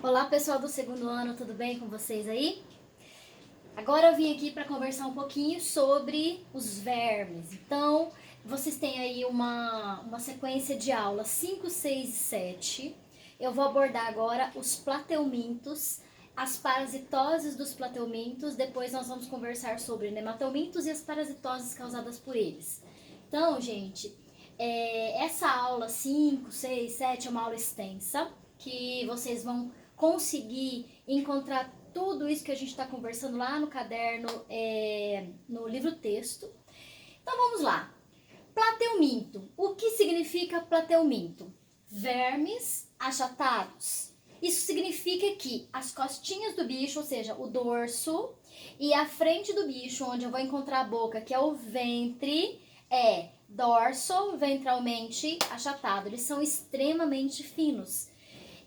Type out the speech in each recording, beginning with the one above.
Olá pessoal do segundo ano, tudo bem com vocês aí? Agora eu vim aqui para conversar um pouquinho sobre os vermes. Então, vocês têm aí uma sequência de aulas 5, 6 e 7. Eu vou abordar agora os plateumintos, as parasitoses dos plateumintos. Depois nós vamos conversar sobre nematelmintos e as parasitoses causadas por eles. Então, gente, essa aula 5, 6, 7 é uma aula extensa que vocês vão conseguir encontrar tudo isso que a gente está conversando lá no caderno, no livro texto. Então vamos lá. Plateuminto. O que significa plateuminto? Vermes achatados. Isso significa que as costinhas do bicho, ou seja, o dorso, e a frente do bicho, onde eu vou encontrar a boca, que é o ventre, é dorso ventralmente achatado. Eles são extremamente finos.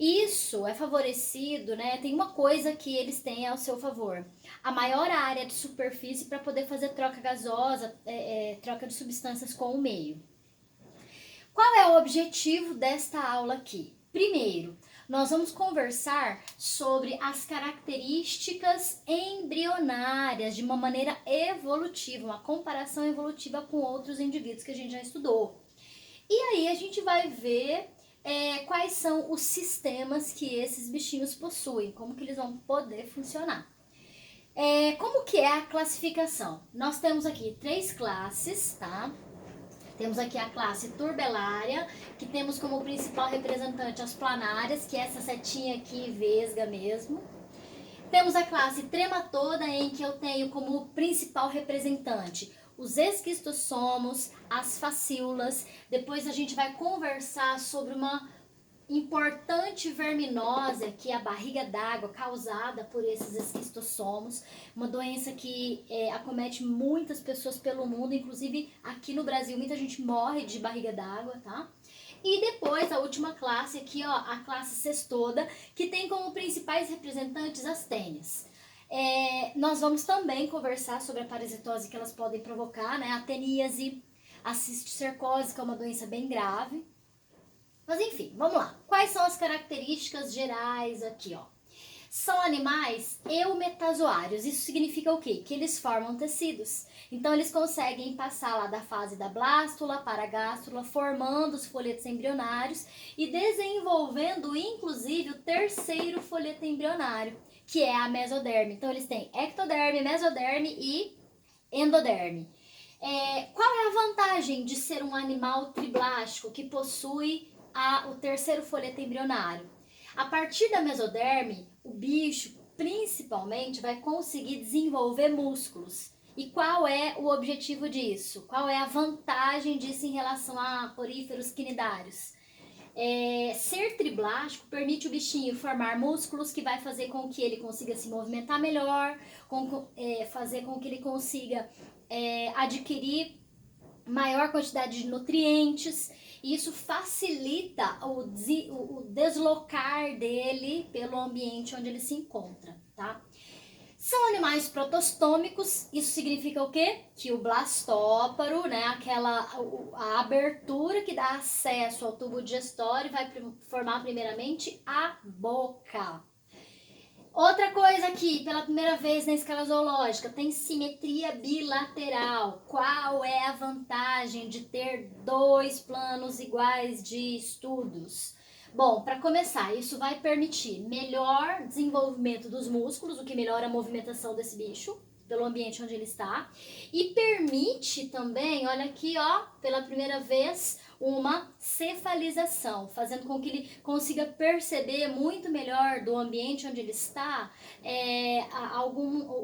Isso é favorecido, né? Tem uma coisa que eles têm ao seu favor: a maior área de superfície para poder fazer troca gasosa, troca de substâncias com o meio. Qual é o objetivo desta aula aqui? Primeiro, nós vamos conversar sobre as características embrionárias de uma maneira evolutiva, uma comparação evolutiva com outros indivíduos que a gente já estudou. E aí a gente vai ver quais são os sistemas que esses bichinhos possuem, como que eles vão poder funcionar. Como que é a classificação? Nós temos aqui 3 classes, tá? Temos aqui a classe turbelária, que temos como principal representante as planárias, que é essa setinha aqui vesga mesmo. Temos a classe trematoda, em que eu tenho como principal representante os esquistossomos, as facíolas. Depois a gente vai conversar sobre uma importante verminose, que é a barriga d'água causada por esses esquistossomos, uma doença que acomete muitas pessoas pelo mundo, inclusive aqui no Brasil muita gente morre de barriga d'água, tá? E depois a última classe aqui, ó, a classe cestoda, que tem como principais representantes as tênias. Nós vamos também conversar sobre a parasitose que elas podem provocar, né? A teníase, a cisticercose, que é uma doença bem grave. Mas enfim, vamos lá. Quais são as características gerais aqui, ó? São animais eumetazoários. Isso significa o quê? Que eles formam tecidos. Então, eles conseguem passar lá da fase da blástula para a gástula, formando os folhetos embrionários e desenvolvendo, inclusive, o terceiro folheto embrionário, que é a mesoderme. Então, eles têm ectoderme, mesoderme e endoderme. Qual é a vantagem de ser um animal triblástico que possui o terceiro folheto embrionário? A partir da mesoderme, o bicho principalmente vai conseguir desenvolver músculos. E qual é o objetivo disso? Qual é a vantagem disso em relação a poríferos quinidários? Ser triblástico permite o bichinho formar músculos que vai fazer com que ele consiga se movimentar melhor, fazer com que ele consiga adquirir maior quantidade de nutrientes, e isso facilita o deslocar dele pelo ambiente onde ele se encontra, tá? São animais protostômicos, isso significa o quê? Que o blastóparo, né, a abertura que dá acesso ao tubo digestório vai formar primeiramente a boca. Outra coisa aqui, pela primeira vez na escala zoológica, tem simetria bilateral. Qual é a vantagem de ter 2 planos iguais de estudos? Bom, para começar, isso vai permitir melhor desenvolvimento dos músculos, o que melhora a movimentação desse bicho pelo ambiente onde ele está, e permite também, olha aqui, ó, pela primeira vez, uma cefalização, fazendo com que ele consiga perceber muito melhor do ambiente onde ele está,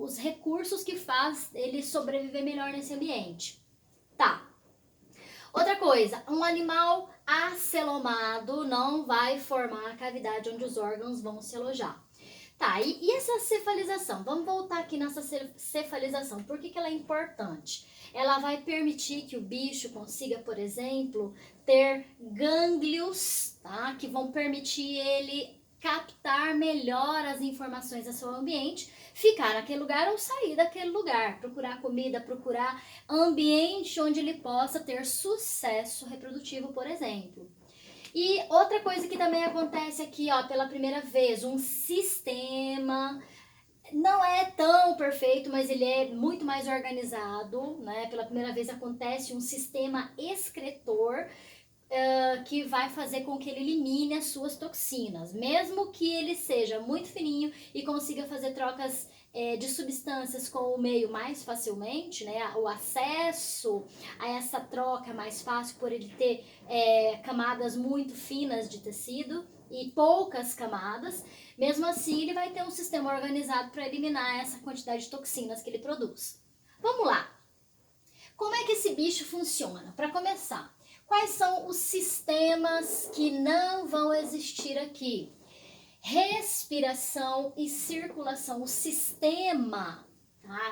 os recursos que faz ele sobreviver melhor nesse ambiente. Tá. Outra coisa, um animal acelomado não vai formar a cavidade onde os órgãos vão se alojar. Tá, e essa cefalização? Vamos voltar aqui nessa cefalização. Por que ela é importante? Ela vai permitir que o bicho consiga, por exemplo, ter gânglios, tá? Que vão permitir ele captar melhor as informações do seu ambiente, ficar naquele lugar ou sair daquele lugar, procurar comida, procurar ambiente onde ele possa ter sucesso reprodutivo, por exemplo. E outra coisa que também acontece aqui, ó, pela primeira vez, um sistema não é tão perfeito, mas ele é muito mais organizado, né? Pela primeira vez acontece um sistema excretor que vai fazer com que ele elimine as suas toxinas, mesmo que ele seja muito fininho e consiga fazer trocas de substâncias com o meio mais facilmente, né? O acesso a essa troca é mais fácil por ele ter camadas muito finas de tecido e poucas camadas. Mesmo assim, ele vai ter um sistema organizado para eliminar essa quantidade de toxinas que ele produz. Vamos lá. Como é que esse bicho funciona? Para começar, quais são os sistemas que não vão existir aqui? Respiração e circulação. O sistema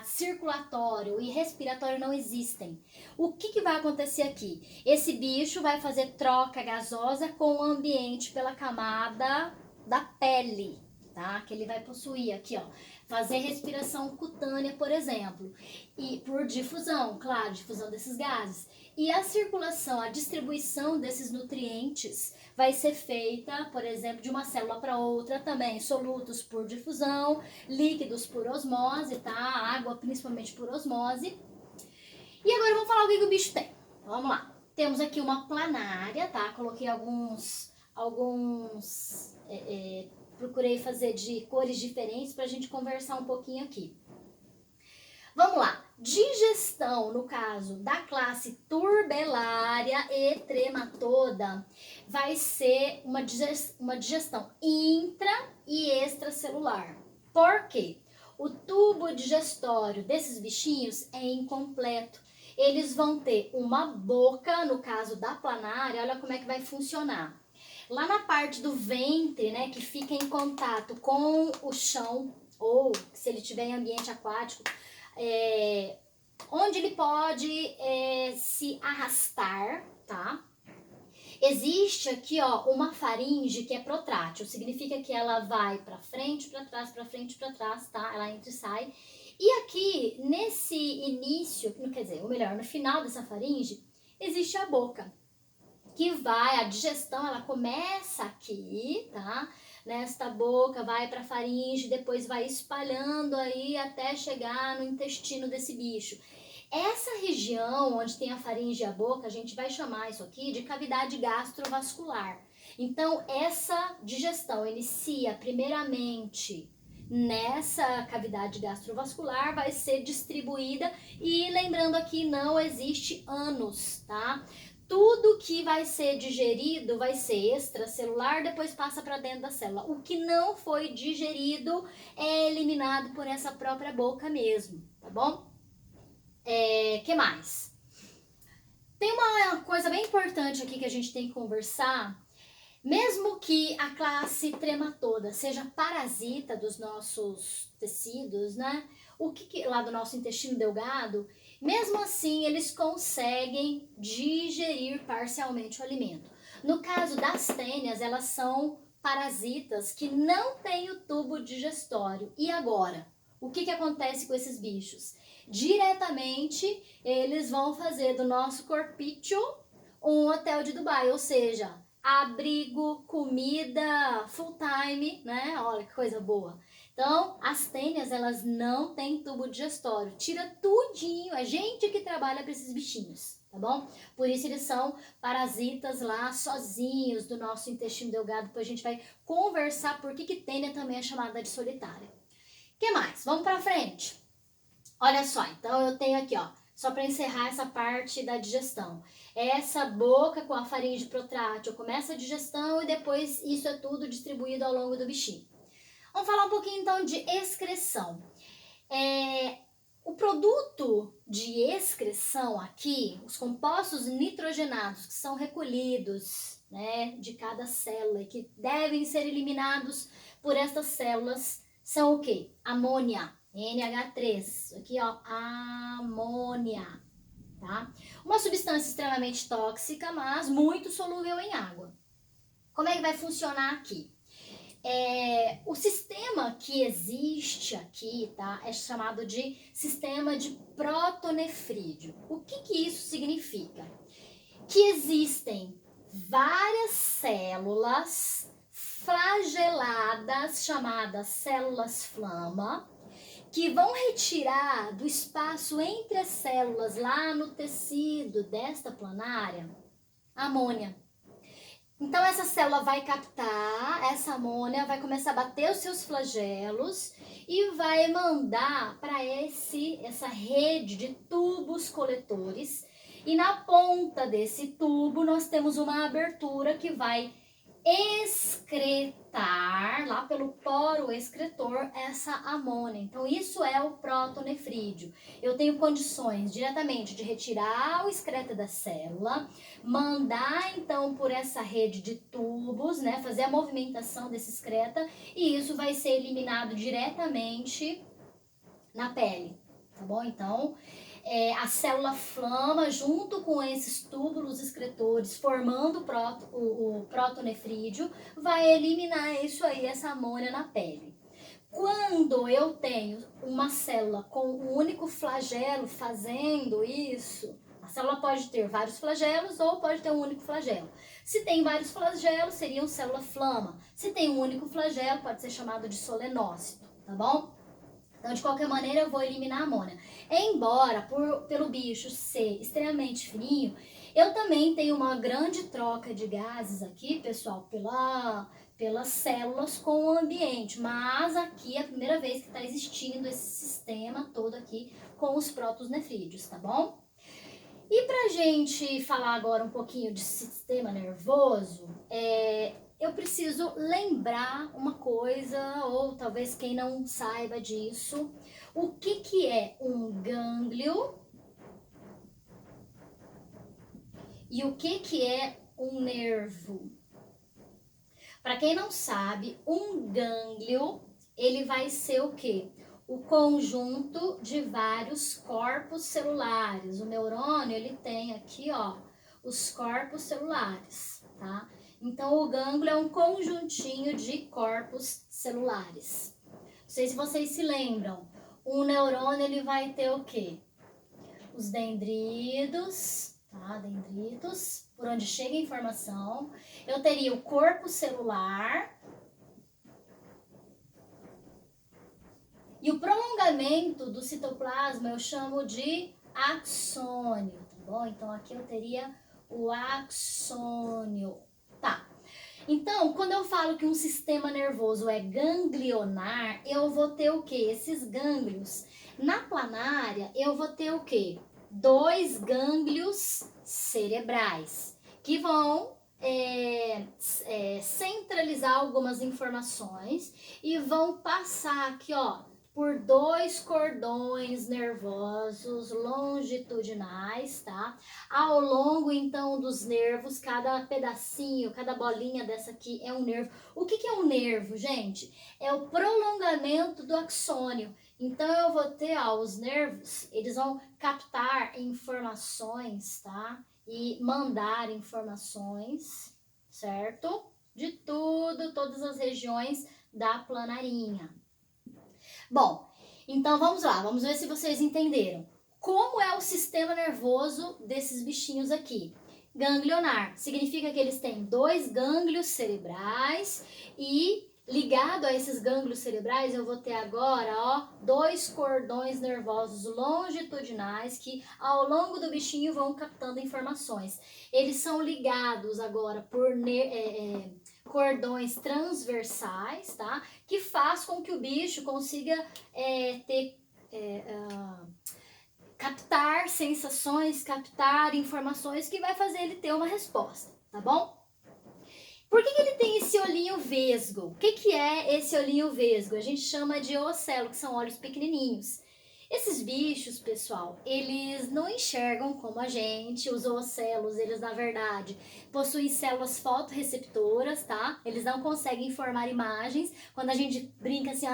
circulatório e respiratório não existem. O que vai acontecer aqui? Esse bicho vai fazer troca gasosa com o ambiente pela camada da pele, tá? Que ele vai possuir aqui, ó. Fazer respiração cutânea, por exemplo. E por difusão, claro, difusão desses gases. E a circulação, a distribuição desses nutrientes vai ser feita, por exemplo, de uma célula para outra também, solutos por difusão, líquidos por osmose, tá? Água principalmente por osmose. E agora vamos falar o que o bicho tem. Vamos lá. Temos aqui uma planária, tá? Coloquei procurei fazer de cores diferentes para a gente conversar um pouquinho aqui. Vamos lá. Digestão, no caso da classe Turbellaria e Trematoda, vai ser uma digestão intra e extracelular. Por quê? O tubo digestório desses bichinhos é incompleto. Eles vão ter uma boca, no caso da planária, olha como é que vai funcionar. Lá na parte do ventre, né, que fica em contato com o chão, ou se ele estiver em ambiente aquático, onde ele pode se arrastar, tá? Existe aqui, ó, uma faringe que é protrátil, significa que ela vai para frente, para trás, para frente, para trás, tá? Ela entra e sai. E aqui, nesse início, quer dizer, ou melhor, no final dessa faringe, existe a boca, que a digestão, ela começa aqui, tá? Nesta boca, vai para a faringe, depois vai espalhando aí até chegar no intestino desse bicho. Essa região onde tem a faringe e a boca, a gente vai chamar isso aqui de cavidade gastrovascular. Então, essa digestão inicia primeiramente nessa cavidade gastrovascular, vai ser distribuída e lembrando aqui, não existe ânus, tá? Tudo que vai ser digerido vai ser extracelular, depois passa para dentro da célula. O que não foi digerido é eliminado por essa própria boca mesmo, tá bom? Que mais? Tem uma coisa bem importante aqui que a gente tem que conversar. Mesmo que a classe Trematoda seja parasita dos nossos tecidos, né? Lá do nosso intestino delgado, mesmo assim eles conseguem digerir parcialmente o alimento. No caso das tênias, elas são parasitas que não têm o tubo digestório. E agora? O que acontece com esses bichos? Diretamente, eles vão fazer do nosso corpício um hotel de Dubai, ou seja, abrigo, comida, full time, né? Olha que coisa boa. Então, as tênias, elas não têm tubo digestório. Tira tudinho, é gente que trabalha para esses bichinhos, tá bom? Por isso eles são parasitas lá sozinhos do nosso intestino delgado. Depois a gente vai conversar por que tênia também é chamada de solitária. O que mais? Vamos para frente. Olha só, então eu tenho aqui, ó, só para encerrar essa parte da digestão. Essa boca com a faringe protrátil começa a digestão e depois isso é tudo distribuído ao longo do bichinho. Vamos falar um pouquinho então de excreção. O produto de excreção aqui, os compostos nitrogenados que são recolhidos, né, de cada célula e que devem ser eliminados por estas células são o quê? Amônia, NH3, aqui ó, amônia, tá? Uma substância extremamente tóxica, mas muito solúvel em água. Como é que vai funcionar aqui? O sistema que existe aqui, tá, é chamado de sistema de protonefrídeo. O que isso significa? Que existem várias células flageladas, chamadas células flama, que vão retirar do espaço entre as células lá no tecido desta planária amônia. Então essa célula vai captar essa amônia, vai começar a bater os seus flagelos e vai mandar para essa rede de tubos coletores. E na ponta desse tubo nós temos uma abertura que vai excretar, lá pelo poro excretor, essa amônia. Então isso é o protonefrídeo. Eu tenho condições diretamente de retirar o excreta da célula, mandar então por essa rede de tubos, né, fazer a movimentação desse excreta, e isso vai ser eliminado diretamente na pele, tá bom? Então a célula flama junto com esses túbulos excretores formando o protonefrídeo vai eliminar isso aí, essa amônia na pele. Quando eu tenho uma célula com um único flagelo fazendo isso, a célula pode ter vários flagelos ou pode ter um único flagelo. Se tem vários flagelos, seria uma célula flama. Se tem um único flagelo, pode ser chamado de solenócito, tá bom? Então, de qualquer maneira, eu vou eliminar a amônia. Embora, pelo bicho ser extremamente fininho, eu também tenho uma grande troca de gases aqui, pessoal, pelas células com o ambiente. Mas aqui é a primeira vez que está existindo esse sistema todo aqui com os protonefrídeos, tá bom? E pra gente falar agora um pouquinho de sistema nervoso, eu preciso lembrar uma coisa, ou talvez quem não saiba disso, o que é um gânglio e o que é um nervo. Para quem não sabe, um gânglio, ele vai ser o quê? O conjunto de vários corpos celulares. O neurônio, ele tem aqui, ó, os corpos celulares, tá? Então, o gânglio é um conjuntinho de corpos celulares. Não sei se vocês se lembram. Um neurônio, ele vai ter o quê? Os dendritos, tá? Dendritos, por onde chega a informação. Eu teria o corpo celular. E o prolongamento do citoplasma eu chamo de axônio, tá bom? Então, aqui eu teria o axônio. Tá. Então, quando eu falo que um sistema nervoso é ganglionar, eu vou ter o quê? Esses gânglios. Na planária, eu vou ter o quê? 2 gânglios cerebrais, que vão centralizar algumas informações e vão passar aqui, ó, por 2 cordões nervosos longitudinais, tá? Ao longo, então, dos nervos, cada pedacinho, cada bolinha dessa aqui é um nervo. O que é um nervo, gente? É o prolongamento do axônio. Então, eu vou ter, ó, os nervos, eles vão captar informações, tá? E mandar informações, certo? De tudo, todas as regiões da planarinha. Bom, então vamos lá, vamos ver se vocês entenderam. Como é o sistema nervoso desses bichinhos aqui? Ganglionar significa que eles têm 2 gânglios cerebrais e ligado a esses gânglios cerebrais eu vou ter agora, ó, 2 cordões nervosos longitudinais que ao longo do bichinho vão captando informações. Eles são ligados agora por cordões transversais, tá? Que faz com que o bicho consiga captar sensações, captar informações que vai fazer ele ter uma resposta, tá bom? Por que ele tem esse olhinho vesgo? O que é esse olhinho vesgo? A gente chama de ocelo, que são olhos pequenininhos. Esses bichos, pessoal, eles não enxergam como a gente. Os oocelos, eles na verdade possuem células fotorreceptoras, tá? Eles não conseguem formar imagens. Quando a gente brinca assim,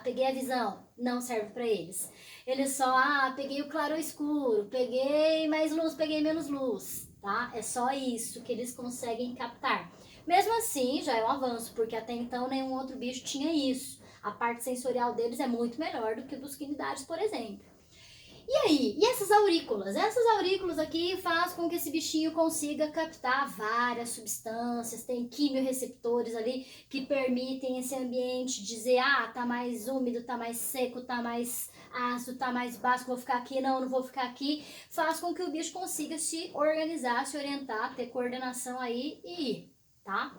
peguei a visão, não serve para eles. Eles só, peguei o claro ou escuro, peguei mais luz, peguei menos luz, tá? É só isso que eles conseguem captar. Mesmo assim, já é um avanço, porque até então nenhum outro bicho tinha isso. A parte sensorial deles é muito melhor do que dos quinidários, por exemplo. E aí? E essas aurículas? Essas aurículas aqui faz com que esse bichinho consiga captar várias substâncias, tem quimiorreceptores ali que permitem esse ambiente dizer, ah, tá mais úmido, tá mais seco, tá mais ácido, tá mais básico, vou ficar aqui, não vou ficar aqui. Faz com que o bicho consiga se organizar, se orientar, ter coordenação aí e ir, tá?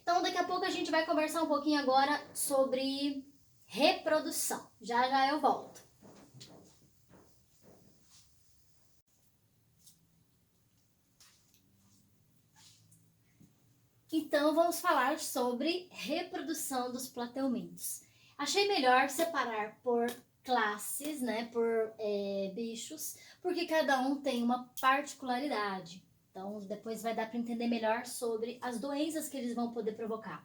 Então daqui a pouco a gente vai conversar um pouquinho agora sobre reprodução. Já já eu volto. Então vamos falar sobre reprodução dos plateumintos. Achei melhor separar por classes, né, por bichos, porque cada um tem uma particularidade. Então depois vai dar para entender melhor sobre as doenças que eles vão poder provocar.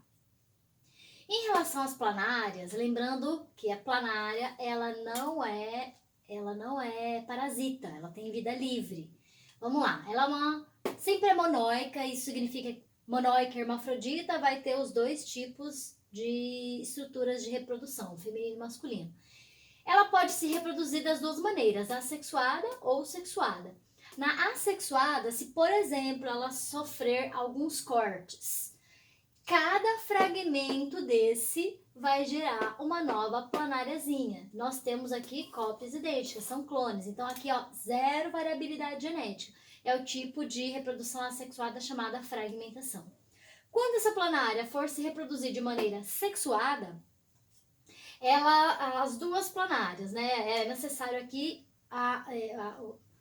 Em relação às planárias, lembrando que a planária ela não é parasita, ela tem vida livre. Vamos lá, ela sempre é monóica, isso significa monóica hermafrodita, vai ter os dois tipos de estruturas de reprodução, feminino e masculino. Ela pode se reproduzir das duas maneiras, assexuada ou sexuada. Na assexuada, se por exemplo ela sofrer alguns cortes, cada fragmento desse vai gerar uma nova planáriazinha. Nós temos aqui cópias idênticas, são clones. Então aqui, ó, zero variabilidade genética. É o tipo de reprodução assexuada chamada fragmentação. Quando essa planária for se reproduzir de maneira sexuada, as duas planárias, né? É necessário aqui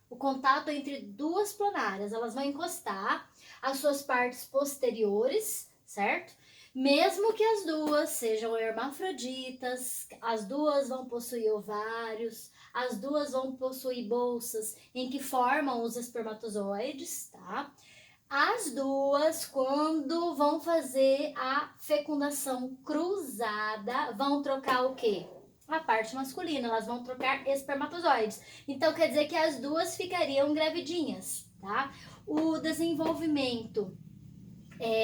o contato entre duas planárias. Elas vão encostar as suas partes posteriores, certo? Mesmo que as duas sejam hermafroditas, as duas vão possuir ovários, as duas vão possuir bolsas em que formam os espermatozoides, tá? As duas, quando vão fazer a fecundação cruzada, vão trocar o quê? A parte masculina, elas vão trocar espermatozoides. Então, quer dizer que as duas ficariam gravidinhas, tá? O desenvolvimento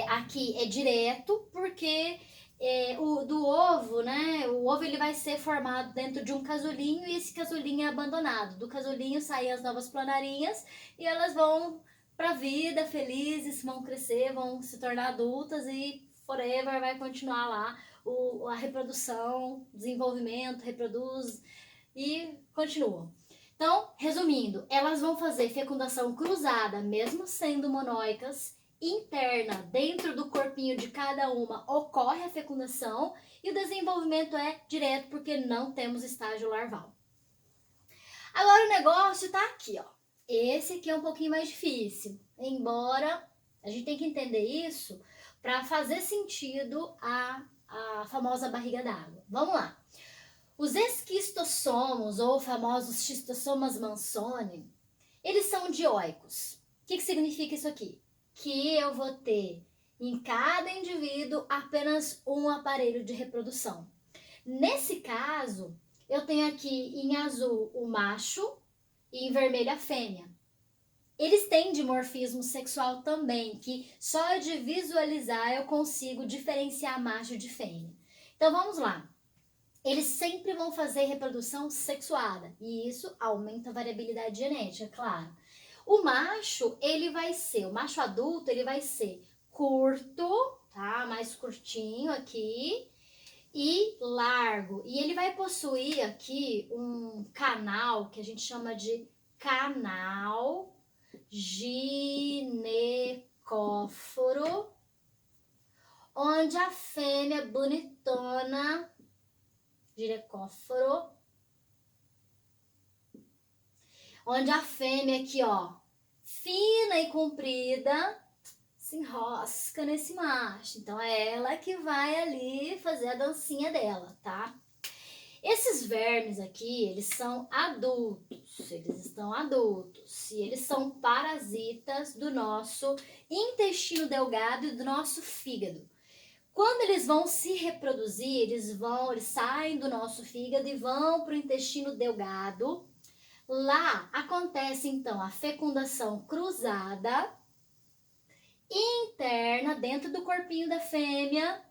aqui é direto, porque do ovo, né? O ovo ele vai ser formado dentro de um casulinho e esse casulinho é abandonado. Do casulinho saem as novas planarinhas e elas vão para a vida felizes, vão crescer, vão se tornar adultas e forever vai continuar lá a reprodução, desenvolvimento, reproduz e continua. Então, resumindo, elas vão fazer fecundação cruzada, mesmo sendo monóicas, interna, dentro do corpinho de cada uma, ocorre a fecundação e o desenvolvimento é direto porque não temos estágio larval. Agora o negócio tá aqui, ó. Esse aqui é um pouquinho mais difícil, embora a gente tem que entender isso para fazer sentido a famosa barriga d'água. Vamos lá. Os esquistossomos, ou famosos xistossomas Manzoni, eles são dioicos. O que significa isso aqui? Que eu vou ter em cada indivíduo apenas um aparelho de reprodução. Nesse caso, eu tenho aqui em azul o macho e em vermelho a fêmea. Eles têm dimorfismo sexual também, que só de visualizar eu consigo diferenciar macho de fêmea. Então vamos lá. Eles sempre vão fazer reprodução sexuada e isso aumenta a variabilidade genética, claro. O macho, o macho adulto, ele vai ser curto, tá? Mais curtinho aqui e largo. E ele vai possuir aqui um canal que a gente chama de canal ginecóforo, onde a fêmea bonitona, ginecóforo, onde a fêmea aqui, ó, fina e comprida, se enrosca nesse macho. Então é ela que vai ali fazer a dancinha dela, tá? Esses vermes aqui, eles são adultos, eles estão adultos e eles são parasitas do nosso intestino delgado e do nosso fígado. Quando eles vão se reproduzir, eles saem do nosso fígado e vão para o intestino delgado. Lá acontece então a fecundação cruzada interna dentro do corpinho da fêmea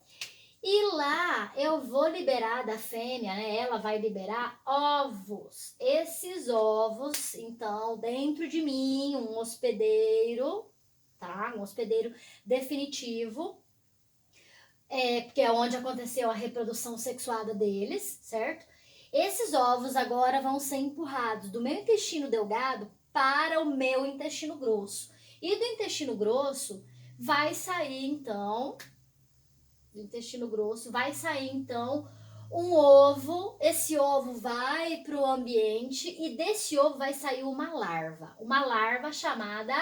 E lá eu vou liberar da fêmea, né? Ela vai liberar ovos. Esses ovos, então, dentro de mim, um hospedeiro, tá? Um hospedeiro definitivo, porque é onde aconteceu a reprodução sexuada deles, certo? Esses ovos agora vão ser empurrados do meu intestino delgado para o meu intestino grosso. E do intestino grosso vai sair, então, do intestino grosso, vai sair então um ovo. Esse ovo vai para o ambiente e desse ovo vai sair uma larva chamada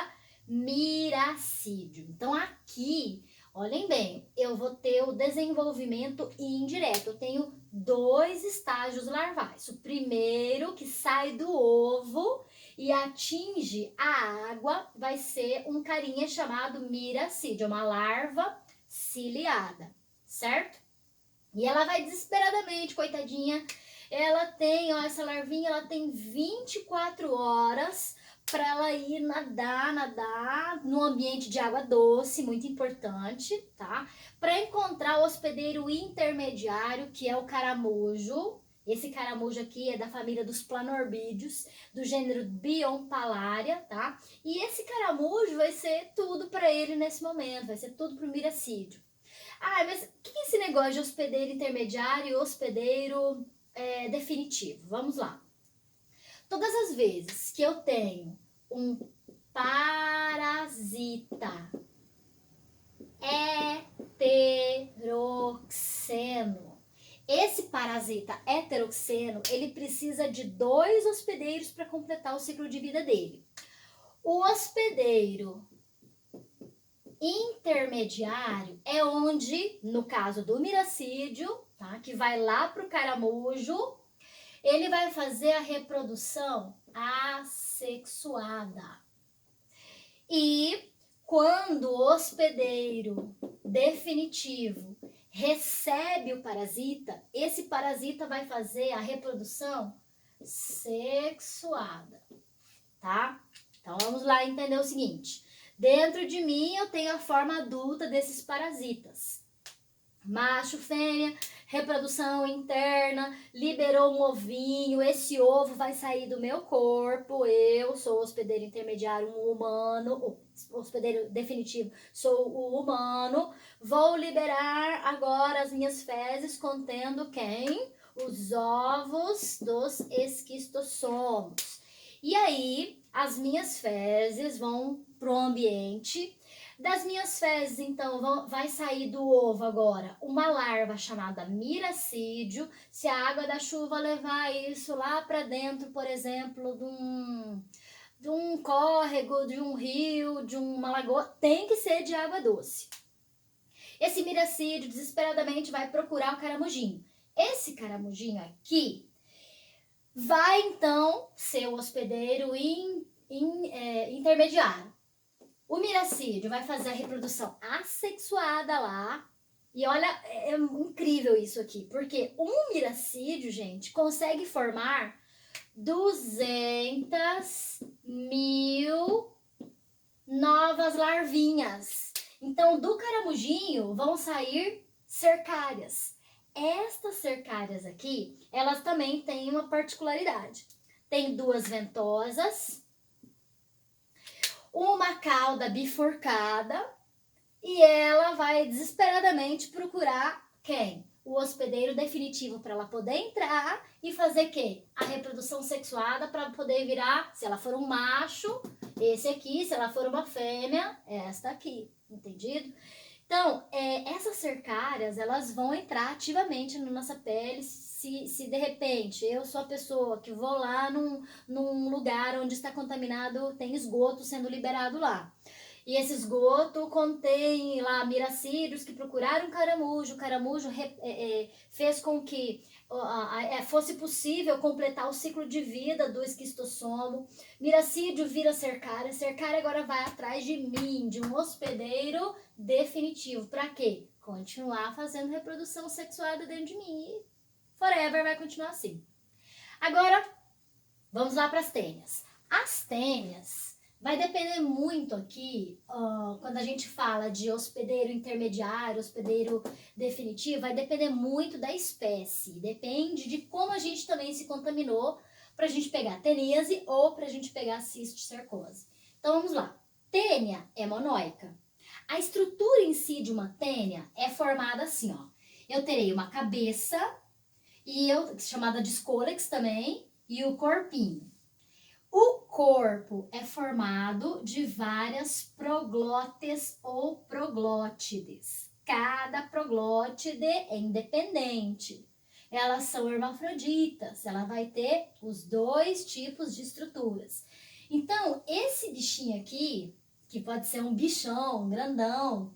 miracídio. Então aqui, olhem bem, eu vou ter o desenvolvimento indireto. Eu tenho dois estágios larvais. O primeiro, que sai do ovo e atinge a água, vai ser um carinha chamado miracídio, uma larva ciliada, certo? E ela vai desesperadamente, coitadinha. Ela tem, ó, essa larvinha, ela tem 24 horas para ela ir nadar no ambiente de água doce, muito importante, tá? Para encontrar o hospedeiro intermediário, que é o caramujo. Esse caramujo aqui é da família dos planorbídeos, do gênero Biompalaria, tá? E esse caramujo vai ser tudo para ele nesse momento, vai ser tudo pro miracídio. Ah, mas o que é esse negócio de hospedeiro intermediário e hospedeiro definitivo? Vamos lá. Todas as vezes que eu tenho um parasita heteroxeno, esse parasita heteroxeno, ele precisa de 2 hospedeiros para completar o ciclo de vida dele. O hospedeiro intermediário é onde, no caso do miracídio, tá, que vai lá pro caramujo, ele vai fazer a reprodução assexuada. E quando o hospedeiro definitivo recebe o parasita, esse parasita vai fazer a reprodução sexuada, tá? Então vamos lá entender o seguinte. Dentro de mim eu tenho a forma adulta desses parasitas. Macho, fêmea, reprodução interna, liberou um ovinho, esse ovo vai sair do meu corpo, eu sou o hospedeiro intermediário, um humano, hospedeiro definitivo, sou o humano, vou liberar agora as minhas fezes contendo quem? Os ovos dos esquistossomos. E aí, as minhas fezes vão pro ambiente. Das minhas fezes, então, vai sair do ovo agora uma larva chamada miracídio. Se a água da chuva levar isso lá para dentro, por exemplo, de um córrego, de um rio, de uma lagoa, tem que ser de água doce. Esse miracídio desesperadamente vai procurar o caramujinho. Esse caramujinho aqui vai então ser o hospedeiro intermediário. O miracídio vai fazer a reprodução assexuada lá. E olha, é incrível isso aqui, porque um miracídio, gente, consegue formar 200.000 novas larvinhas. Então, do caramujinho vão sair cercárias. Estas cercárias aqui, elas também têm uma particularidade. Tem 2 ventosas, uma cauda bifurcada e ela vai desesperadamente procurar quem? O hospedeiro definitivo para ela poder entrar e fazer quê? A reprodução sexuada para poder virar, se ela for um macho, esse aqui, se ela for uma fêmea, esta aqui, entendido? Então, essas cercárias, elas vão entrar ativamente na nossa pele se de repente eu sou a pessoa que vou lá num lugar onde está contaminado, tem esgoto sendo liberado lá. E esse esgoto contém lá miracídios que procuraram caramujo. O caramujo fez com que fosse possível completar o ciclo de vida do esquistossomo. Miracídio vira cercária. Cercária agora vai atrás de mim, de um hospedeiro definitivo. Para quê? Continuar fazendo reprodução sexuada dentro de mim. E forever vai continuar assim. Agora, vamos lá para as tênias. As tênias Vai depender muito aqui, quando a gente fala de hospedeiro intermediário, hospedeiro definitivo, vai depender muito da espécie. Depende de como a gente também se contaminou para a gente pegar teníase ou para a gente pegar cisticercose. Então vamos lá. Tênia é monóica. A estrutura em si de uma tênia é formada assim, ó. Eu terei uma cabeça, chamada de escólex também, e o corpinho. O corpo é formado de várias proglótes ou proglótides. Cada proglótide é independente. Elas são hermafroditas, ela vai ter os dois tipos de estruturas. Então, esse bichinho aqui, que pode ser um bichão, um grandão,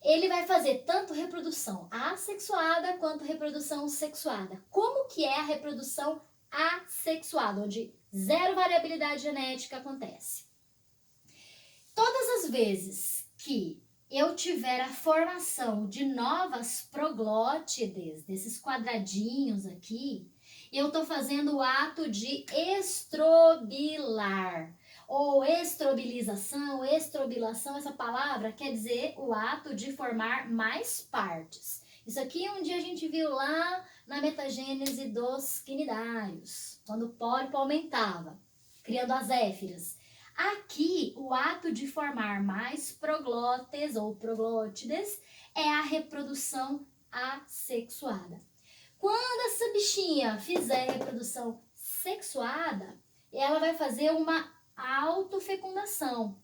ele vai fazer tanto reprodução assexuada quanto reprodução sexuada. Como que é a reprodução assexuada, onde zero variabilidade genética acontece? Todas as vezes que eu tiver a formação de novas proglótides, desses quadradinhos aqui, eu estou fazendo o ato de estrobilar, ou estrobilização, estrobilação, essa palavra quer dizer o ato de formar mais partes. Isso aqui um dia a gente viu lá na metagênese dos quinidários, quando o pólipo aumentava, criando as éfiras. Aqui, o ato de formar mais proglótes ou proglótides é a reprodução assexuada. Quando essa bichinha fizer reprodução sexuada, ela vai fazer uma autofecundação.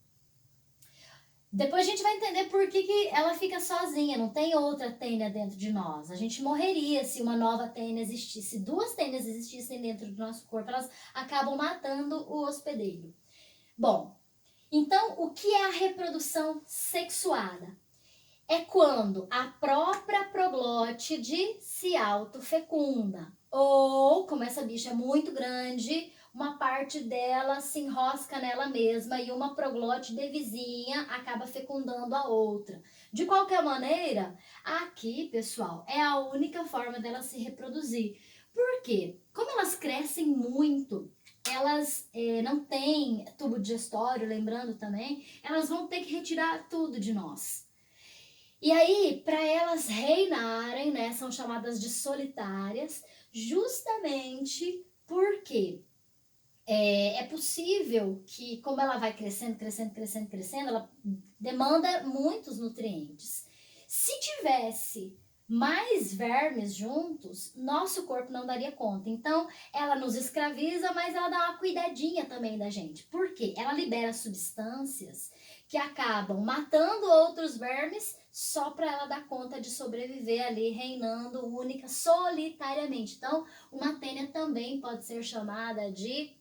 Depois a gente vai entender por que ela fica sozinha, não tem outra tênia dentro de nós. A gente morreria se uma nova tênia existisse. Se duas tênias existissem dentro do nosso corpo, elas acabam matando o hospedeiro. Bom, então o que é a reprodução sexuada? É quando a própria proglótide se autofecunda. Ou, como essa bicha é muito grande, uma parte dela se enrosca nela mesma e uma proglótide vizinha acaba fecundando a outra. De qualquer maneira, aqui, pessoal, é a única forma dela se reproduzir. Por quê? Como elas crescem muito, elas não têm tubo digestório, lembrando também, elas vão ter que retirar tudo de nós. E aí, para elas reinarem, né, são chamadas de solitárias, justamente porque é possível que, como ela vai crescendo, ela demanda muitos nutrientes. Se tivesse mais vermes juntos, nosso corpo não daria conta. Então, ela nos escraviza, mas ela dá uma cuidadinha também da gente. Por quê? Ela libera substâncias que acabam matando outros vermes só para ela dar conta de sobreviver ali, reinando única, solitariamente. Então, uma tênia também pode ser chamada de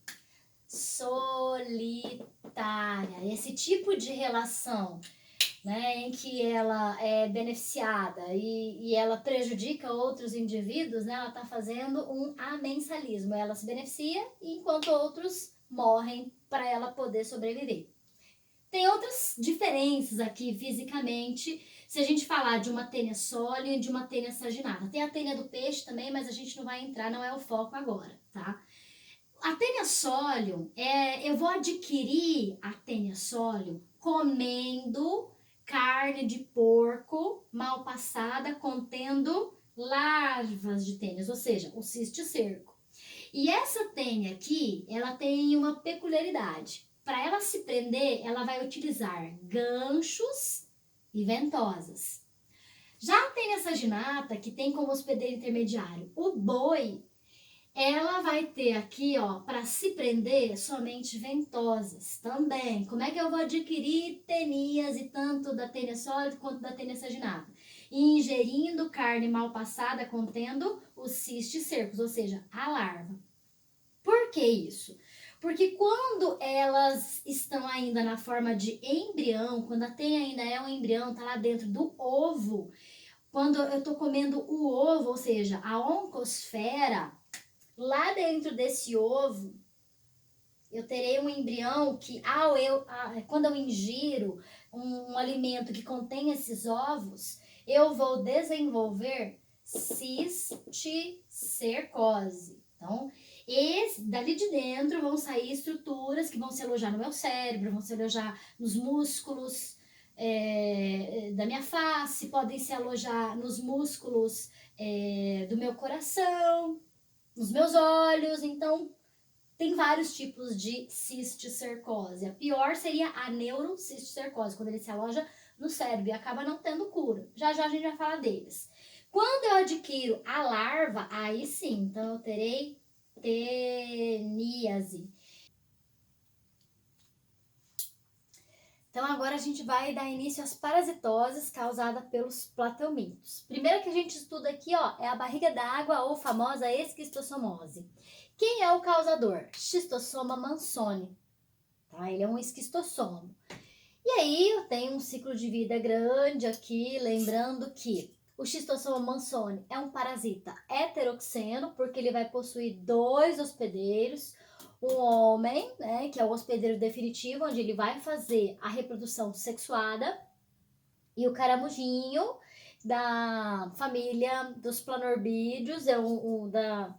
solitária. Esse tipo de relação, né, em que ela é beneficiada e ela prejudica outros indivíduos, né, ela está fazendo um amensalismo. Ela se beneficia enquanto outros morrem para ela poder sobreviver. Tem outras diferenças aqui fisicamente, se a gente falar de uma tênia sólida e de uma tênia saginata. Tem a tênia do peixe também, mas a gente não vai entrar, não é o foco agora, tá? A tênia sólium, eu vou adquirir a tênia sólium comendo carne de porco mal passada contendo larvas de tênias, ou seja, o cisticerco. E essa tênia aqui, ela tem uma peculiaridade. Para ela se prender, ela vai utilizar ganchos e ventosas. Já a tênia saginata, que tem como hospedeiro intermediário o boi, ela vai ter aqui, ó, para se prender, somente ventosas também. Como é que eu vou adquirir tenias e tanto da tênia sólida quanto da tênia saginata? Ingerindo carne mal passada contendo os cisticercos, ou seja, a larva. Por que isso? Porque quando elas estão ainda na forma de embrião, quando a tênia ainda é um embrião, tá lá dentro do ovo, quando eu tô comendo o ovo, ou seja, a oncosfera, lá dentro desse ovo, eu terei um embrião que, quando eu ingiro um alimento que contém esses ovos, eu vou desenvolver cisticercose. Então, dali de dentro vão sair estruturas que vão se alojar no meu cérebro, vão se alojar nos músculos da minha face, podem se alojar nos músculos do meu coração, nos meus olhos. Então, tem vários tipos de cisticercose. A pior seria a neurocisticercose, quando ele se aloja no cérebro e acaba não tendo cura. Já já a gente vai falar deles. Quando eu adquiro a larva, aí sim, então eu terei teníase. Então agora a gente vai dar início às parasitoses causadas pelos plateumintos. Primeiro que a gente estuda aqui, ó, é a barriga d'água ou famosa esquistossomose. Quem é o causador? Schistosoma mansoni. Tá? Ele é um esquistossomo. E aí tem um ciclo de vida grande aqui, lembrando que o Schistosoma mansoni é um parasita heteroxeno, porque ele vai possuir 2 hospedeiros, um homem, né, que é o hospedeiro definitivo, onde ele vai fazer a reprodução sexuada, e o caramujinho da família dos planorbídeos,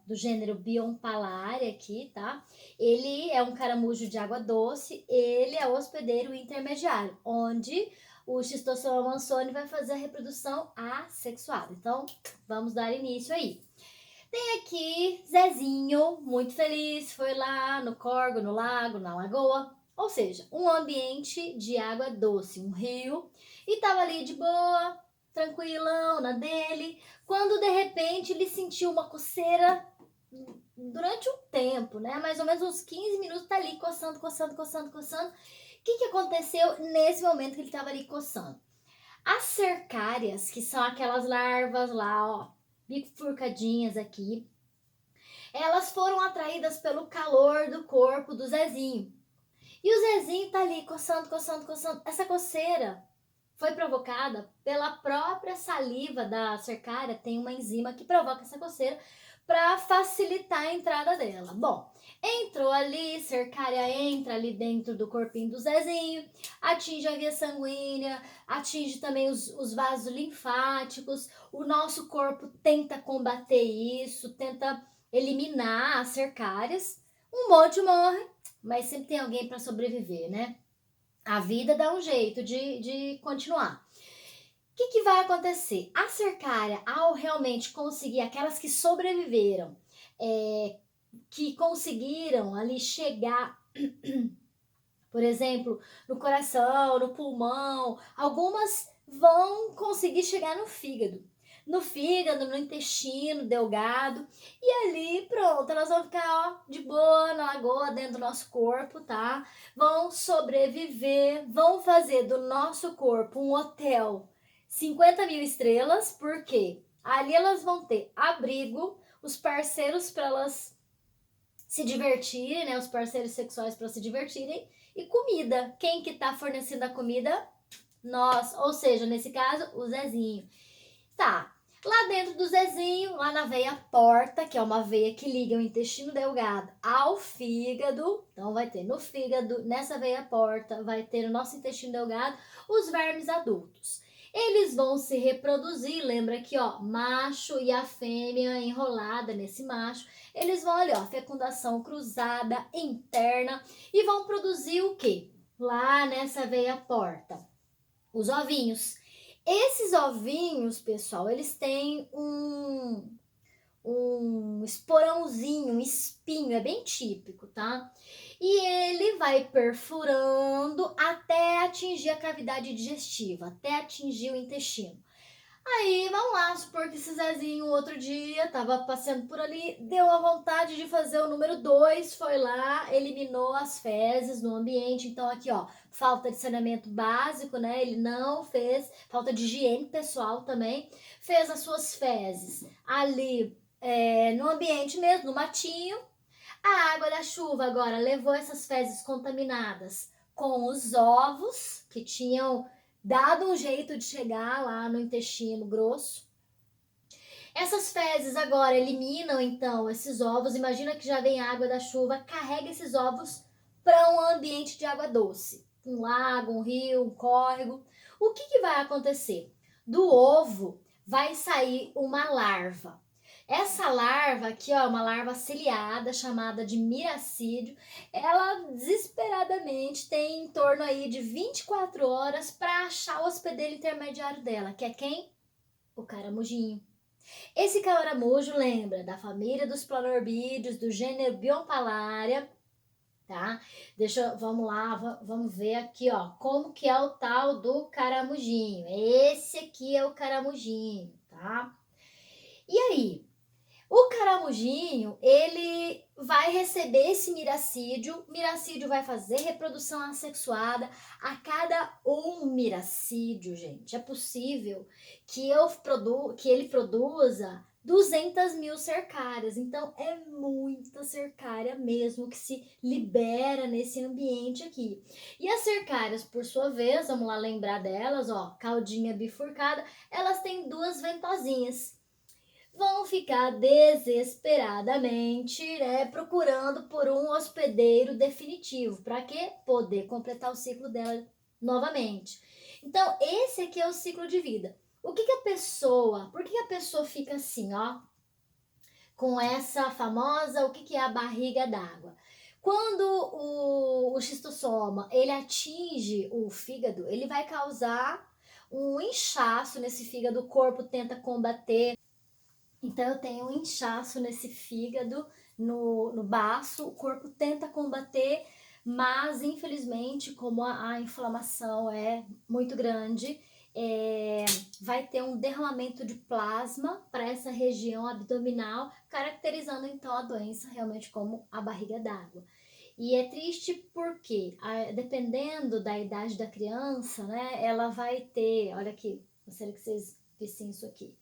do gênero Biompalaria aqui, tá? Ele é um caramujo de água doce, ele é o hospedeiro intermediário, onde o Schistosoma mansoni vai fazer a reprodução assexuada. Então, vamos dar início aí. Tem aqui Zezinho, muito feliz, foi lá no córrego, no lago, na lagoa, ou seja, um ambiente de água doce, um rio, e tava ali de boa, tranquilão na dele, quando de repente ele sentiu uma coceira durante um tempo, né? Mais ou menos uns 15 minutos, tá ali coçando. O que aconteceu nesse momento que ele tava ali coçando? As cercárias, que são aquelas larvas lá, ó, bifurcadinhas aqui, elas foram atraídas pelo calor do corpo do Zezinho. E o Zezinho tá ali coçando. Essa coceira foi provocada pela própria saliva da cercária, tem uma enzima que provoca essa coceira para facilitar a entrada dela. Bom, entrou ali, cercária entra ali dentro do corpinho do Zezinho, atinge a via sanguínea, atinge também os vasos linfáticos. O nosso corpo tenta combater isso, tenta eliminar as cercárias. Um monte morre, mas sempre tem alguém para sobreviver, né? A vida dá um jeito de continuar. O que vai acontecer? A cercária, ao realmente conseguir, aquelas que sobreviveram, que conseguiram ali chegar, por exemplo, no coração, no pulmão, algumas vão conseguir chegar no fígado. No fígado, no intestino delgado, e ali, pronto, elas vão ficar, ó, de boa na lagoa, dentro do nosso corpo, tá? Vão sobreviver, vão fazer do nosso corpo um hotel 50 mil estrelas, porque ali elas vão ter abrigo, os parceiros para elas se divertirem, né? Os parceiros sexuais para se divertirem, e comida. Quem que tá fornecendo a comida? Nós, ou seja, nesse caso, o Zezinho. Tá, lá dentro do Zezinho, lá na veia porta, que é uma veia que liga o intestino delgado ao fígado. Então vai ter no fígado, nessa veia porta, vai ter no nosso intestino delgado os vermes adultos. Eles vão se reproduzir, lembra aqui, ó, macho e a fêmea enrolada nesse macho. Eles vão ali, ó, fecundação cruzada interna, e vão produzir o quê? Lá nessa veia porta, os ovinhos. Esses ovinhos, pessoal, eles têm um esporãozinho, um espinho, é bem típico, tá? E ele vai perfurando até atingir a cavidade digestiva, até atingir o intestino. Aí, vamos lá, supor que esse Zezinho outro dia tava passeando por ali, deu a vontade de fazer o número 2, foi lá, eliminou as fezes no ambiente. Então aqui, ó, falta de saneamento básico, né? Ele não fez, falta de higiene pessoal também, fez as suas fezes ali no ambiente mesmo, no matinho. A água da chuva agora levou essas fezes contaminadas com os ovos que tinham dado um jeito de chegar lá no intestino grosso. Essas fezes agora eliminam então esses ovos. Imagina que já vem água da chuva, carrega esses ovos para um ambiente de água doce, um lago, um rio, um córrego. O que vai acontecer? Do ovo vai sair uma larva Essa larva aqui, ó, uma larva ciliada chamada de miracídio, ela desesperadamente tem em torno aí de 24 horas para achar o hospedeiro intermediário dela, que é quem? O caramujinho. Esse caramujo lembra da família dos planorbídeos, do gênero Biompalaria, tá? Vamos lá, vamos ver aqui, ó, como que é o tal do caramujinho. Esse aqui é o caramujinho, tá? E aí, o caramujinho, ele vai receber esse miracídio, miracídio vai fazer reprodução assexuada a cada um miracídio, gente. É possível que ele produza 200 mil cercárias, então é muita cercária mesmo que se libera nesse ambiente aqui. E as cercárias, por sua vez, vamos lá lembrar delas, ó, caudinha bifurcada, elas têm duas ventosinhas. Vão ficar desesperadamente, né, procurando por um hospedeiro definitivo. Para quê? Poder completar o ciclo dela novamente. Então, esse aqui é o ciclo de vida. Por que a pessoa fica assim, ó, com essa famosa, o que é a barriga d'água? Quando o xistossoma, ele atinge o fígado, ele vai causar um inchaço nesse fígado, o corpo tenta combater. Então eu tenho um inchaço nesse fígado, no baço, o corpo tenta combater, mas infelizmente, como a inflamação é muito grande, vai ter um derramamento de plasma para essa região abdominal, caracterizando então a doença realmente como a barriga d'água. E é triste porque, dependendo da idade da criança, né, ela vai ter, olha aqui, gostaria que vocês vissem isso aqui.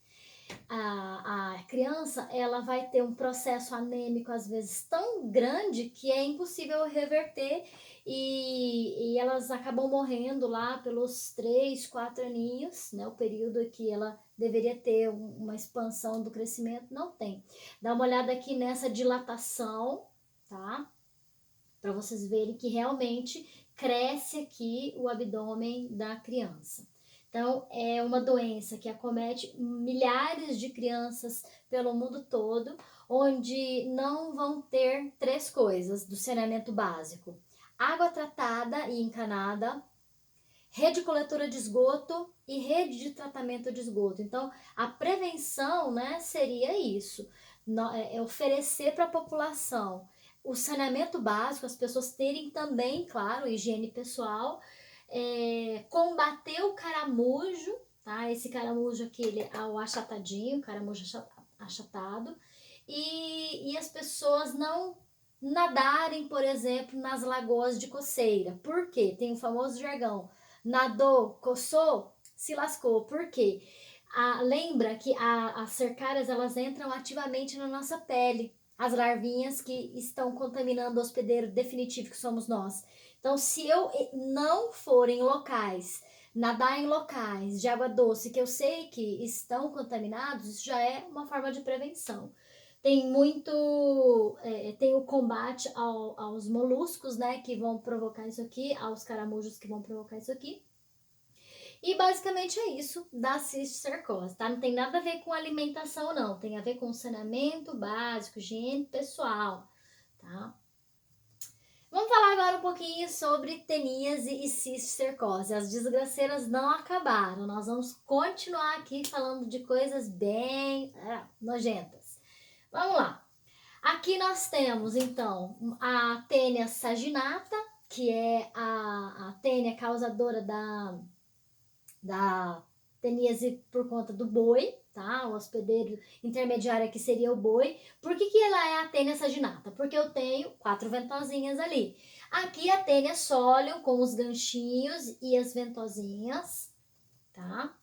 A criança, ela vai ter um processo anêmico às vezes tão grande que é impossível reverter e elas acabam morrendo lá pelos 3, 4 aninhos, né? O período que ela deveria ter uma expansão do crescimento, não tem. Dá uma olhada aqui nessa dilatação, tá? Para vocês verem que realmente cresce aqui o abdômen da criança. Então, é uma doença que acomete milhares de crianças pelo mundo todo, onde não vão ter 3 coisas do saneamento básico: água tratada e encanada, rede coletora de esgoto e rede de tratamento de esgoto. Então, a prevenção, né, seria isso, é oferecer para a população o saneamento básico, as pessoas terem também, claro, higiene pessoal, combater o caramujo, tá? Esse caramujo aqui, ele é o achatadinho, o caramujo achatado, e as pessoas não nadarem, por exemplo, nas lagoas de coceira. Por quê? Tem o famoso jargão: nadou, coçou, se lascou. Por quê? Lembra que as cercárias, elas entram ativamente na nossa pele, as larvinhas que estão contaminando o hospedeiro definitivo que somos nós. Então, se eu não for em locais, nadar em locais de água doce que eu sei que estão contaminados, isso já é uma forma de prevenção. Tem tem o combate aos moluscos, né, que vão provocar isso aqui, aos caramujos que vão provocar isso aqui. E basicamente é isso da cisticercose, tá? Não tem nada a ver com alimentação, não. Tem a ver com saneamento básico, higiene pessoal, tá? Vamos falar agora um pouquinho sobre teníase e cisticercose. As desgraceiras não acabaram. Nós vamos continuar aqui falando de coisas bem nojentas. Vamos lá. Aqui nós temos, então, a tênia saginata, que é a tênia causadora da teníase por conta do boi, tá? O hospedeiro intermediário aqui seria o boi. Por que ela é a tênia saginata? Porque eu tenho 4 ventosinhas ali. Aqui a tênia solium com os ganchinhos e as ventosinhas, tá?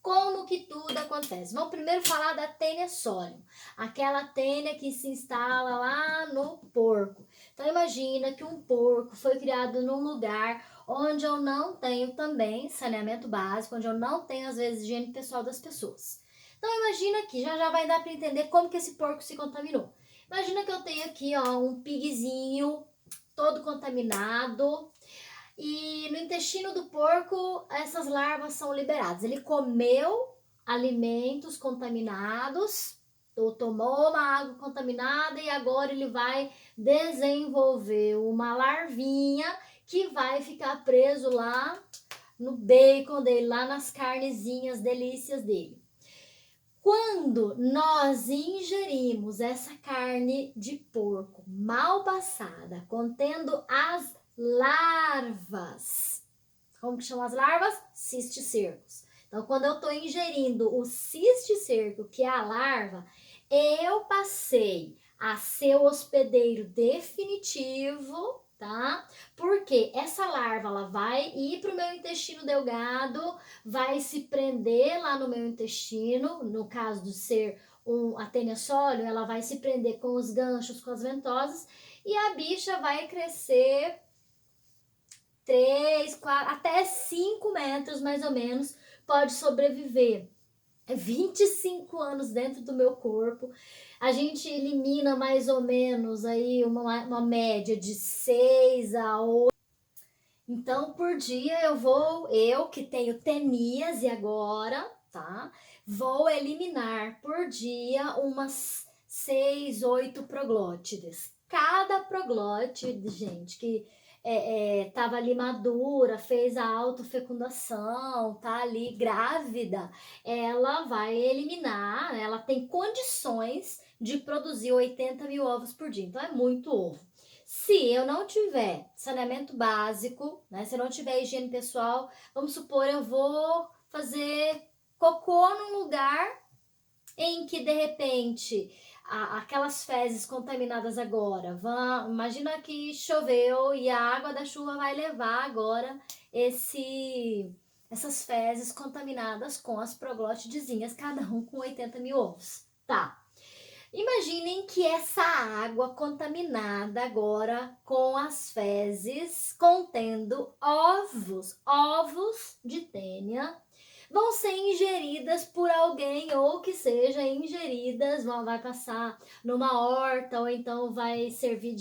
Como que tudo acontece? Vamos primeiro falar da tênia solium, aquela tênia que se instala lá no porco. Então imagina que um porco foi criado num lugar onde eu não tenho também saneamento básico, onde eu não tenho às vezes higiene pessoal das pessoas. Então imagina que já vai dar para entender como que esse porco se contaminou. Imagina que eu tenho aqui, ó, um pigzinho todo contaminado, e no intestino do porco essas larvas são liberadas. Ele comeu alimentos contaminados tomou uma água contaminada e agora ele vai desenvolver uma larvinha que vai ficar preso lá no bacon dele, lá nas carnezinhas delícias dele. Quando nós ingerimos essa carne de porco mal passada, contendo as larvas, como que chamam as larvas? Cisticercos. Então, quando eu estou ingerindo o cisticerco, que é a larva, eu passei a ser o hospedeiro definitivo, tá? Porque essa larva, ela vai ir para o meu intestino delgado, vai se prender lá no meu intestino, no caso de ser a tênia sólio, ela vai se prender com os ganchos, com as ventosas, e a bicha vai crescer 3, 4, até 5 metros mais ou menos, pode sobreviver. 25 anos dentro do meu corpo, a gente elimina mais ou menos aí uma média de 6 a 8. Então, por dia eu que tenho teníase agora, tá? Vou eliminar por dia umas 6, 8 proglótides. Cada proglótide, gente, que tava ali madura, fez a autofecundação, tá ali grávida, ela vai eliminar, ela tem condições de produzir 80 mil ovos por dia. Então, é muito ovo. Se eu não tiver saneamento básico, né? Se eu não tiver higiene pessoal, vamos supor, eu vou fazer cocô num lugar em que, de repente, aquelas fezes contaminadas agora, imagina que choveu e a água da chuva vai levar agora essas fezes contaminadas com as proglótidezinhas, cada um com 80 mil ovos. Tá. Imaginem que essa água contaminada agora com as fezes contendo ovos de tênia, vão ser ingeridas por alguém ou que seja ingeridas, vai passar numa horta ou então vai servir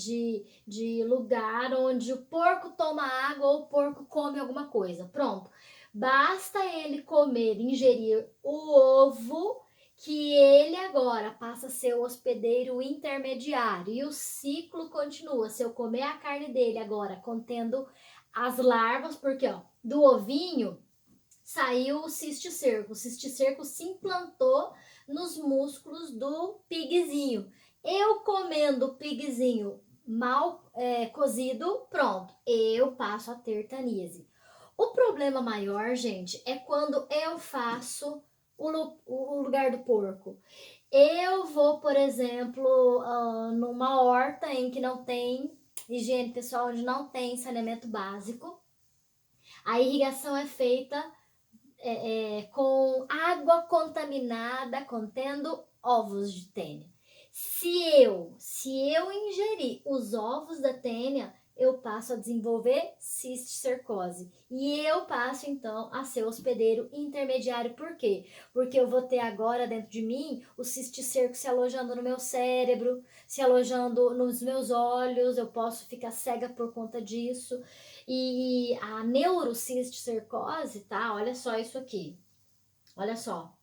de lugar onde o porco toma água ou o porco come alguma coisa. Pronto. Basta ele comer, ingerir o ovo, que ele agora passa a ser o hospedeiro intermediário e o ciclo continua. Se eu comer a carne dele agora contendo as larvas, porque ó, do ovinho saiu o cisticerco se implantou nos músculos do pigzinho. Eu comendo o pigzinho mal cozido, pronto, eu passo a ter taníase. O problema maior, gente, é quando eu faço o lugar do porco. Eu vou, por exemplo, numa horta em que não tem higiene pessoal, onde não tem saneamento básico. A irrigação é feita com água contaminada contendo ovos de tênia. Se eu ingerir os ovos da tênia, eu passo a desenvolver cisticercose. E eu passo, então, a ser hospedeiro intermediário. Por quê? Porque eu vou ter agora dentro de mim o cisticerco se alojando no meu cérebro, se alojando nos meus olhos, eu posso ficar cega por conta disso. E a neurocisticercose, tá? Olha só isso aqui. Olha só.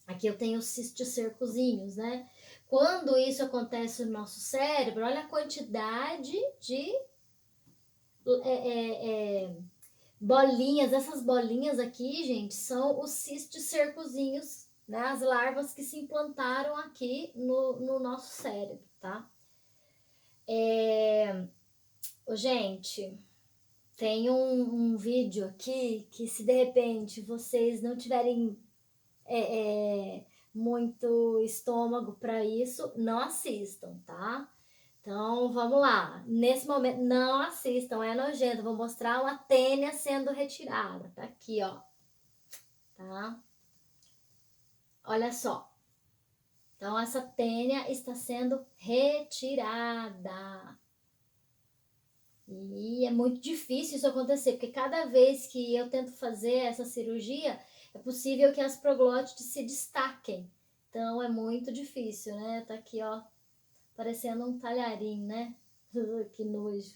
Aqui eu tenho os cisticercozinhos, né? Quando isso acontece no nosso cérebro, olha a quantidade de bolinhas. Essas bolinhas aqui, gente, são os cisticercozinhos, né? As larvas que se implantaram aqui no nosso cérebro, tá? Gente, tem um vídeo aqui que, se de repente vocês não tiverem muito estômago para isso, não assistam, tá? Então, vamos lá. Nesse momento, não assistam, é nojento. Vou mostrar uma tênia sendo retirada. Tá aqui, ó. Tá? Olha só. Então, essa tênia está sendo retirada. E é muito difícil isso acontecer, porque cada vez que eu tento fazer essa cirurgia, é possível que as proglótides se destaquem. Então, é muito difícil, né? Tá aqui, ó, parecendo um talharim, né? Que nojo.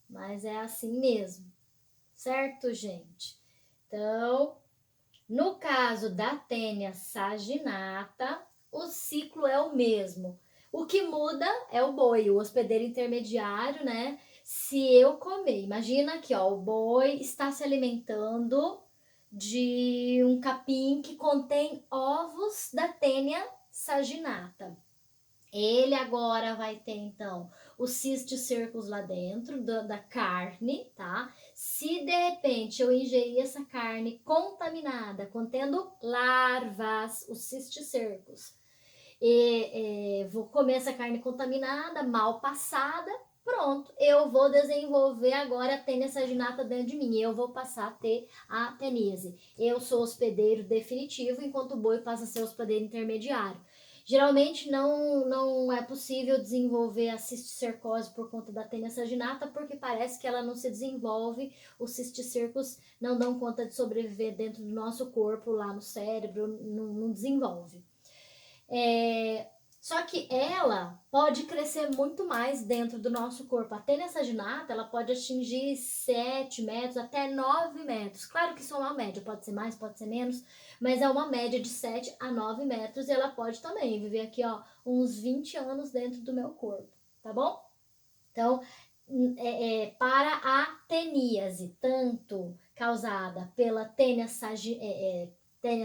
Mas é assim mesmo, certo, gente? Então, no caso da tênia saginata, o ciclo ciclo é o mesmo. O que muda é o boi, o hospedeiro intermediário, né? Se eu comer, imagina aqui, ó, o boi está se alimentando de um capim que contém ovos da Tênia saginata. Ele agora vai ter, então, os cisticírculos lá dentro da carne, tá? Se de repente eu ingerir essa carne contaminada, contendo larvas, os cisticírculos, vou comer essa carne contaminada, mal passada, pronto, eu vou desenvolver agora a tênia saginata dentro de mim, eu vou passar a ter a teníase. Eu sou hospedeiro definitivo, enquanto o boi passa a ser hospedeiro intermediário. Geralmente não é possível desenvolver a cisticercose por conta da tênia saginata, porque parece que ela não se desenvolve, os cisticírculos não dão conta de sobreviver dentro do nosso corpo, lá no cérebro, não desenvolve. Só que ela pode crescer muito mais dentro do nosso corpo. A tênia saginata, ela pode atingir 7 metros até 9 metros. Claro que isso é uma média, pode ser mais, pode ser menos, mas é uma média de 7 a 9 metros e ela pode também viver aqui, ó, uns 20 anos dentro do meu corpo, tá bom? Então, para a teníase, tanto causada pela tênia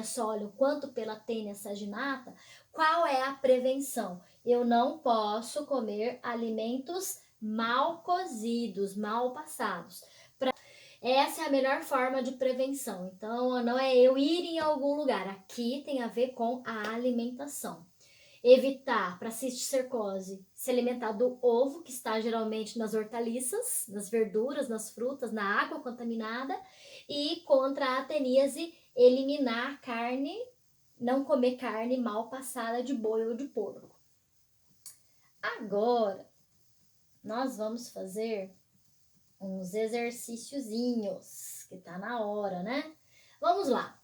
sólio quanto pela tênia saginata, qual é a prevenção? Eu não posso comer alimentos mal cozidos, mal passados. Essa é a melhor forma de prevenção. Então, não é eu ir em algum lugar. Aqui tem a ver com a alimentação. Evitar, para cisticercose, se alimentar do ovo, que está geralmente nas hortaliças, nas verduras, nas frutas, na água contaminada. E contra a teníase, eliminar carne, não comer carne mal passada de boi ou de porco. Agora, nós vamos fazer uns exercíciozinhos, que tá na hora, né? Vamos lá.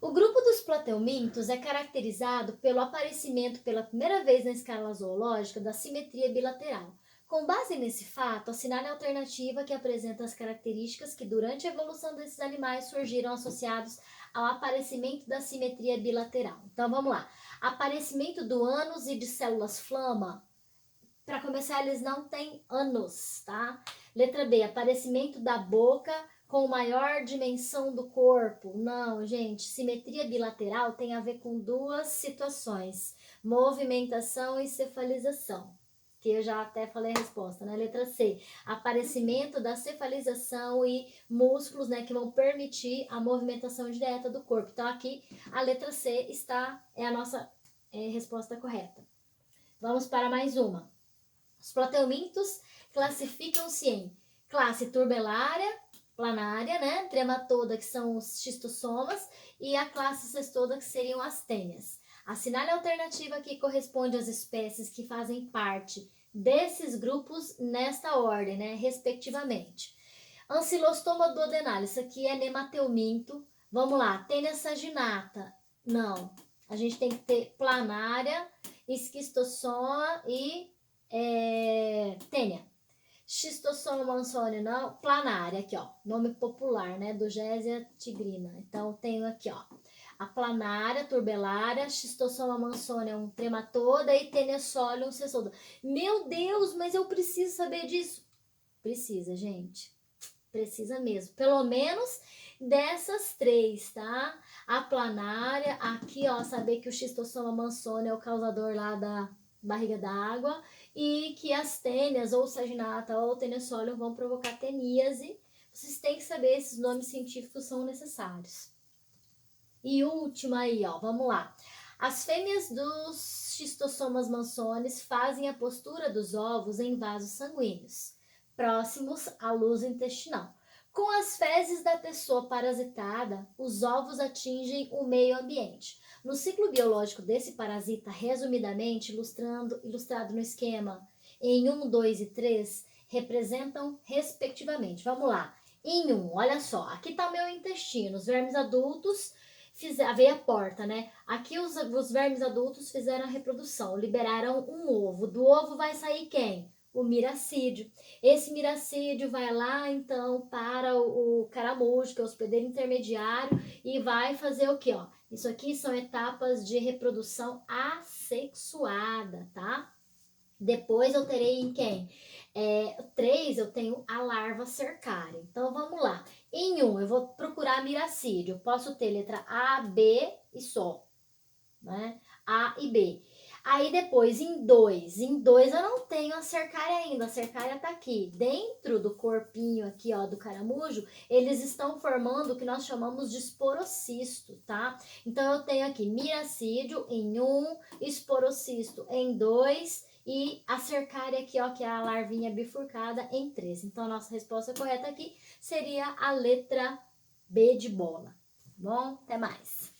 O grupo dos plateumintos é caracterizado pelo aparecimento pela primeira vez na escala zoológica da simetria bilateral. Com base nesse fato, assinale a alternativa que apresenta as características que durante a evolução desses animais surgiram associados ao aparecimento da simetria bilateral. Então vamos lá. Aparecimento do ânus e de células flama. Para começar, eles não têm ânus, tá? Letra B, aparecimento da boca com maior dimensão do corpo. Não, gente, simetria bilateral tem a ver com duas situações: movimentação e cefalização, que eu já até falei a resposta, né? Letra C, aparecimento da cefalização e músculos, né, que vão permitir a movimentação direta do corpo. Então, aqui, a letra C é a nossa resposta correta. Vamos para mais uma. Os plateumintos classificam-se em classe turbelária, planária, né? Trematoda, que são os xistossomas, e a classe cestoda, que seriam as tênias. Assinale a alternativa que corresponde às espécies que fazem parte desses grupos nesta ordem, né? Respectivamente. Ancilostoma duodenale, isso aqui é nemateuminto. Vamos lá, tênia saginata. Não, a gente tem que ter planária, esquistossoma e tênia. Xistossoma mansoni, não, planária, aqui ó, nome popular, né, Dugésia tigrina. Então, tenho aqui ó, a planária, turbelária, Xistossoma mansoni é um trematoda e tênia sólio um cestoda. Meu Deus, mas eu preciso saber disso? Precisa, gente, precisa mesmo, pelo menos dessas três, tá? A planária, aqui ó, saber que o Xistossoma mansoni é o causador lá da barriga d'água, e que as tênias, ou saginata, ou tênia sólio vão provocar teníase. Vocês têm que saber, esses nomes científicos são necessários. E última aí, ó, vamos lá. As fêmeas dos xistossomas mansones fazem a postura dos ovos em vasos sanguíneos, próximos à luz intestinal. Com as fezes da pessoa parasitada, os ovos atingem o meio ambiente. No ciclo biológico desse parasita, resumidamente ilustrado no esquema em 1, 2 e 3, representam respectivamente. Vamos lá. Em 1, olha só, aqui está o meu intestino, os vermes adultos veio a porta, né? Aqui os vermes adultos fizeram a reprodução, liberaram um ovo. Do ovo vai sair quem? O miracídio. Esse miracídio vai lá, então, para o caramujo, que é o hospedeiro intermediário, e vai fazer o quê? Ó? Isso aqui são etapas de reprodução assexuada, tá? Depois eu terei em quem? 3 eu tenho a larva cercária. Então vamos lá. Em 1 eu vou procurar miracídio. Posso ter letra A, B e só, né? A e B. Aí depois em 2 eu não tenho a cercária ainda. A cercária tá aqui. Dentro do corpinho aqui, ó, do caramujo, eles estão formando o que nós chamamos de esporocisto, tá? Então eu tenho aqui miracídio em 1, esporocisto em 2 e a cercária aqui, ó, que é a larvinha bifurcada em 3. Então a nossa resposta correta aqui seria a letra B de bola. Tá bom? Até mais.